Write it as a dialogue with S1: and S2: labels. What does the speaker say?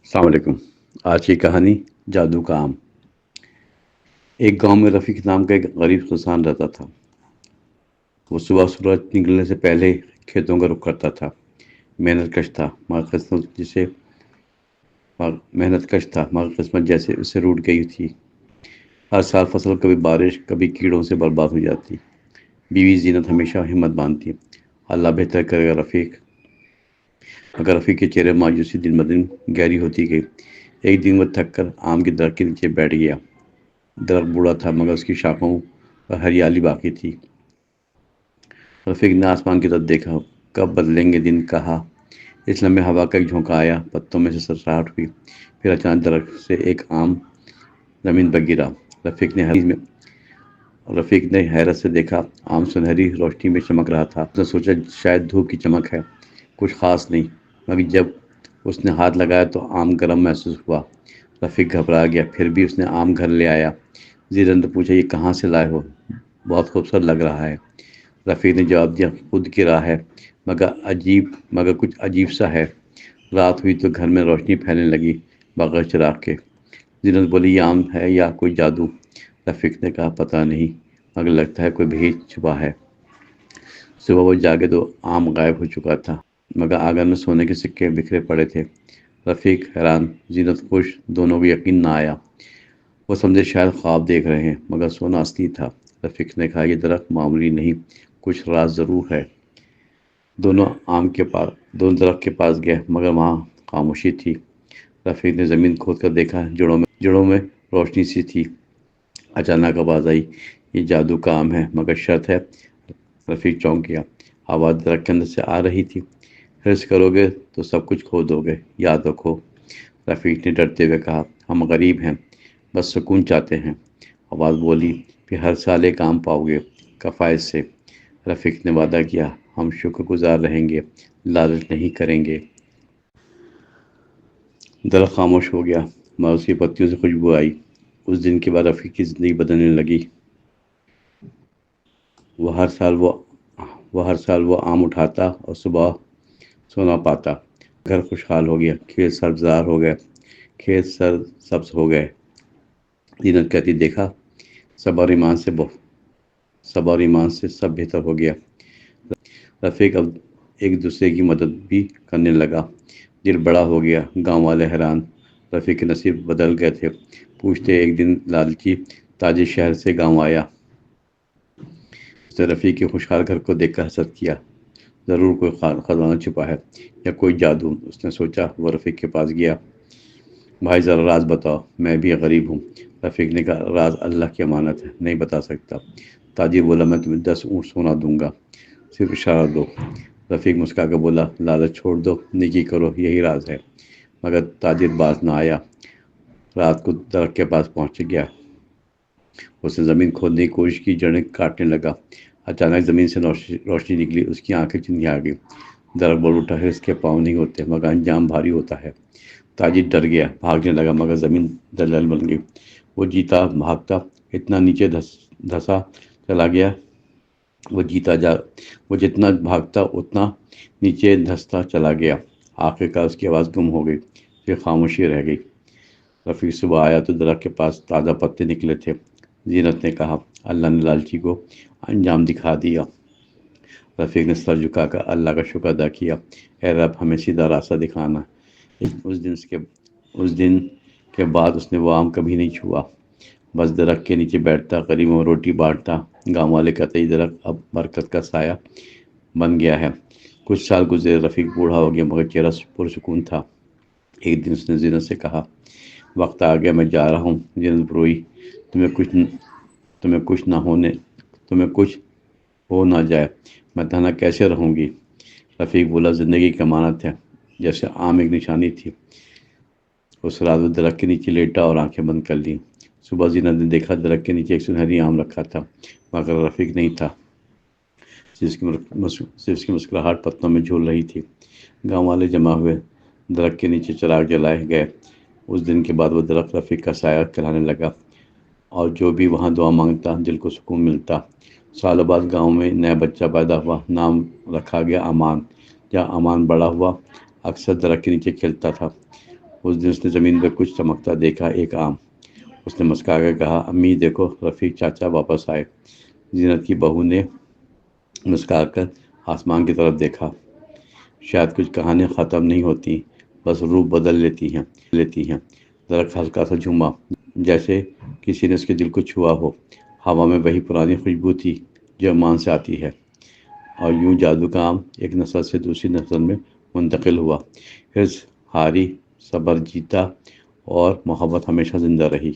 S1: السلام علیکم۔ آج کی کہانی جادو کا آم۔ ایک گاؤں میں رفیق نام کا ایک غریب کسان رہتا تھا۔ وہ صبح سورج نکلنے سے پہلے کھیتوں کا رخ کرتا تھا۔ محنت کش تھا مگر قسمت جیسے اسے روٹ گئی تھی۔ ہر سال فصل کبھی بارش کبھی کیڑوں سے برباد ہو جاتی۔ بیوی زینت ہمیشہ ہمت باندھتی، اللہ بہتر کرے گا رفیق۔ مگر رفیق کے چہرے مایوسی دن بدن گہری ہوتی گئی۔ ایک دن وہ تھک کر آم کے درخت کے نیچے بیٹھ گیا۔ درخت بوڑھا تھا مگر اس کی شاخوں پر ہریالی باقی تھی۔ رفیق نے آسمان کی طرف دیکھا، کب بدلیں گے دن کہا۔ اس لمحے ہوا کا ایک جھونکا آیا، پتوں میں سے سرسراہٹ ہوئی، پھر اچانک درخت سے ایک آم زمین پر گرا۔ رفیق نے حیرت سے دیکھا، آم سنہری روشنی میں چمک رہا تھا۔ اس نے سوچا شاید دھوپ کی چمک ہے، کچھ خاص نہیں۔ مگر جب اس نے ہاتھ لگایا تو آم گرم محسوس ہوا۔ رفیق گھبرا گیا، پھر بھی اس نے آم گھر لے آیا۔ زینت نے پوچھا، یہ کہاں سے لائے ہو؟ بہت خوبصورت لگ رہا ہے۔ رفیق نے جواب دیا، خود گرا ہے مگر کچھ عجیب سا ہے۔ رات ہوئی تو گھر میں روشنی پھیلنے لگی بغیر چراغ کے۔ زینت بولی، یہ آم ہے یا کوئی جادو؟ رفیق نے کہا، پتہ نہیں مگر لگتا ہے کوئی بھیج چھپا ہے۔ صبح وہ جاگے تو آم غائب ہو چکا تھا، مگر آنگن میں سونے کے سکے بکھرے پڑے تھے۔ رفیق حیران، زینت خوش، دونوں کو یقین نہ آیا۔ وہ سمجھے شاید خواب دیکھ رہے ہیں، مگر سونا اصلی تھا۔ رفیق نے کہا، یہ درخت معمولی نہیں، کچھ راز ضرور ہے۔ دونوں درخت کے پاس گئے مگر وہاں خاموشی تھی۔ رفیق نے زمین کھود کر دیکھا، جڑوں میں روشنی سی تھی۔ اچانک آواز آئی، یہ جادو کا آم ہے مگر شرط ہے۔ رفیق چونک گیا، آواز درخت کے اندر سے آ رہی تھی، حرص کرو گے تو سب کچھ کھو دو گے، یاد رکھو۔ رفیق نے ڈرتے ہوئے کہا، ہم غریب ہیں، بس سکون چاہتے ہیں۔ آواز بولی، پھر ہر سال ایک آم پاؤ گے، کفایت سے۔ رفیق نے وعدہ کیا، ہم شکر گزار رہیں گے، لالچ نہیں کریں گے۔ درخت خاموش ہو گیا مگر اس کی پتیوں سے خوشبو آئی۔ اس دن کے بعد رفیق کی زندگی بدلنے لگی۔ وہ ہر سال وہ آم اٹھاتا اور صبح سونا پاتا۔ گھر خوشحال ہو گیا، کھیت سبز ہو گئے۔ زینت کہتی، دیکھا، صبر اور ایمان سے سب بہتر ہو گیا۔ رفیق اب ایک دوسرے کی مدد بھی کرنے لگا۔ دل بڑا ہو گیا۔ گاؤں والے حیران، رفیق کے نصیب بدل گئے تھے۔ پوچھتے، ایک دن لالچی تاجر شہر سے گاؤں آیا۔ اس نے رفیق کے خوشحال گھر کو دیکھ کر حسد کیا، ضرور کوئی خزانہ چھپا ہے یا کوئی جادو۔ اس نے سوچا، وہ رفیق کے پاس گیا، بھائی ذرا راز بتاؤ، میں بھی غریب ہوں۔ رفیق نے کہا، راز اللہ کی امانت ہے، نہیں بتا سکتا۔ تاجر بولا، میں تمہیں 10 اونٹ سونا دوں گا، صرف اشارہ دو۔ رفیق مسکرا کر بولا، لالچ چھوڑ دو، نیکی کرو، یہی راز ہے۔ مگر تاجر باز نہ آیا۔ رات کو درخت کے پاس پہنچ گیا۔ اس نے زمین کھودنے کی کوشش کی، جڑیں کاٹنے لگا۔ اچانک زمین سے روشنی نکلی، اس کی آنکھیں چندی آ گئی۔ درخت بول اٹھا، اس کے پاؤں نہیں ہوتے مگر انجام بھاری ہوتا ہے۔ تاجر ڈر گیا، بھاگنے لگا مگر زمین دلدل بن گئی۔ وہ بھاگتا اتنا نیچے دھسا چلا گیا وہ جتنا بھاگتا اتنا نیچے دھستا چلا گیا۔ آخرکار اس کی آواز گم ہو گئی، پھر خاموشی رہ گئی۔ رفیق صبح آیا تو درخت کے پاس تازہ پتے نکلے تھے۔ زینت نے کہا، اللہ نے لالچی کو انجام دکھا دیا۔ رفیق نے سر جھکا کر اللہ کا شکر ادا کیا، اے رب، ہمیں سیدھا راستہ دکھانا۔ اس دن کے بعد اس نے وہ آم کبھی نہیں چھوا، بس درخت کے نیچے بیٹھتا، غریبوں میں روٹی بانٹتا۔ گاؤں والے کہتے، یہ درخت اب برکت کا سایہ بن گیا ہے۔ کچھ سال گزرے، رفیق بوڑھا ہو گیا مگر چہرہ پرسکون تھا۔ ایک دن اس نے زینت سے کہا، وقت آ گیا، میں جا رہا ہوں۔ زینت روئی، تمہیں کچھ ہو نہ جائے، میں تنہا کیسے رہوں گی؟ رفیق بولا، زندگی کی امانت ہے، جیسے آم ایک نشانی تھی۔ اس رات وہ درخت کے نیچے لیٹا اور آنکھیں بند کر لی۔ صبح زینت نے دیکھا، درخت کے نیچے ایک سنہری آم رکھا تھا مگر رفیق نہیں تھا، صرف اس کی مسکراہٹ پتوں میں جھول رہی تھی۔ گاؤں والے جمع ہوئے، درخت کے نیچے چراغ جلائے گئے۔ اس دن کے بعد وہ درخت رفیق کا سایہ کہلانے لگا، اور جو بھی وہاں دعا مانگتا دل کو سکون ملتا۔ سالوں بعد گاؤں میں نیا بچہ پیدا ہوا، نام رکھا گیا امان۔ جہاں امان بڑا ہوا، اکثر درخت کے نیچے کھیلتا تھا۔ اس دن اس نے زمین پر کچھ چمکتا دیکھا، ایک آم۔ اس نے مسکرا کر کہا، امی دیکھو، رفیق چاچا واپس آئے۔ زینت کی بہو نے مسکرا کر آسمان کی طرف دیکھا۔ شاید کچھ کہانیاں ختم نہیں ہوتی، بس روح بدل لیتی ہیں۔ درخت ہلکا سا جھوما، جیسے کسی نے اس کے دل کو چھوا ہو۔ ہوا میں وہی پرانی خوشبو تھی جو عمان سے آتی ہے، اور یوں جادو کا عام ایک نسل سے دوسری نسل میں منتقل ہوا۔ حرص ہاری، صبر جیتا، اور محبت ہمیشہ زندہ رہی۔